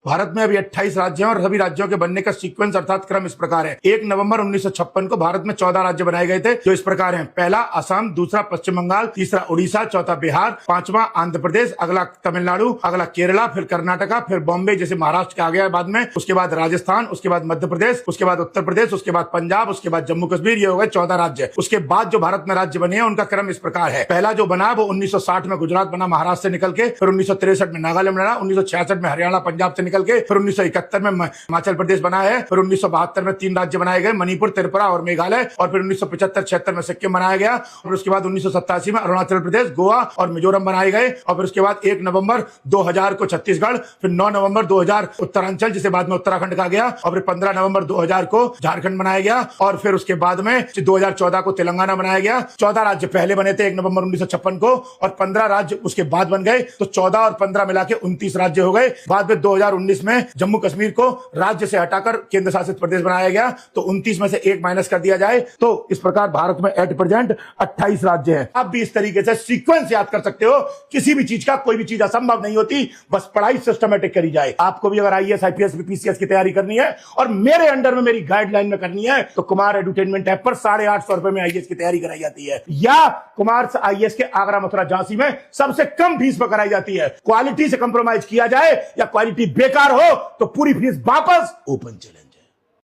भारत में अभी 28 राज्य हैं और सभी राज्यों के बनने का सीक्वेंस अर्थात क्रम इस प्रकार है। 1 नवंबर 1956 को भारत में 14 राज्य बनाए गए थे, जो इस प्रकार हैं। पहला असम, दूसरा पश्चिम बंगाल, तीसरा उड़ीसा, चौथा बिहार, पांचवा आंध्र प्रदेश, अगला तमिलनाडु, अगला केरला, फिर कर्नाटका, फिर बॉम्बे जैसे महाराष्ट्र के आ गया बाद में, उसके बाद राजस्थान, उसके बाद मध्य प्रदेश, उसके बाद उत्तर प्रदेश, उसके बाद पंजाब, उसके बाद जम्मू कश्मीर। ये हो गए 14 राज्य। उसके बाद जो भारत में राज्य बने हैं उनका क्रम इस प्रकार है। पहला जो बना वो 1960 में गुजरात बना महाराष्ट्र से निकल के, फिर 1963 में नागालैंड बना, 1966 में हरियाणा पंजाब से निकल के, फिर 1971 में हिमाचल प्रदेश बना है, फिर 1972 में 3 राज्य बनाए गए, मणिपुर, त्रिपुरा और मेघालय, और फिर 1975-76 में सिक्किम बनाया गया, और उसके बाद 1987 में अरुणाचल प्रदेश, गोवा और मिजोरम बनाए गए, और फिर उसके बाद 1 नवंबर 2000 को छत्तीसगढ़, फिर 9 नवंबर 2000 उत्तरांचल जिसे बाद में उत्तराखंड कहा गया, और फिर 15 नवंबर 2000 को झारखंड बनाया गया, और फिर उसके बाद में 2014 को तेलंगाना बनाया गया। 14 राज्य पहले बने थे 1 नवंबर 1956 को, और 15 राज्य उसके बाद बन गए, तो 14 और 15 मिला के 29 राज्य हो गए। बाद में 2019 में जम्मू कश्मीर को राज्य से हटाकर केंद्र शासित प्रदेश बनाया गया, तो 29 में से 1 माइनस कर दिया जाए, तो इस प्रकार भारत में एट प्रेजेंट 28 राज्य हैं। आप भी इस तरीके से सीक्वेंस याद कर सकते हो। किसी भी चीज का कोई भी चीज असंभव नहीं होती, बस पढ़ाई सिस्टमेटिक करी जाए। आपको भी अगर आईएएस, आईपीएस, पीसीएस की तैयारी करनी है और मेरे अंडर में मेरी गाइडलाइन में करनी है, तो कुमार एडुटेनमेंट ऐप पर 850 रुपए में आईएएस की तैयारी कराई जाती है, या कुमार आईएएस के आगरा, मथुरा, झांसी में सबसे कम फीस पर कराई जाती है। क्वालिटी से कंप्रोमाइज किया जाए या क्वालिटी बेकार हो तो पूरी फीस वापस। Open challenge.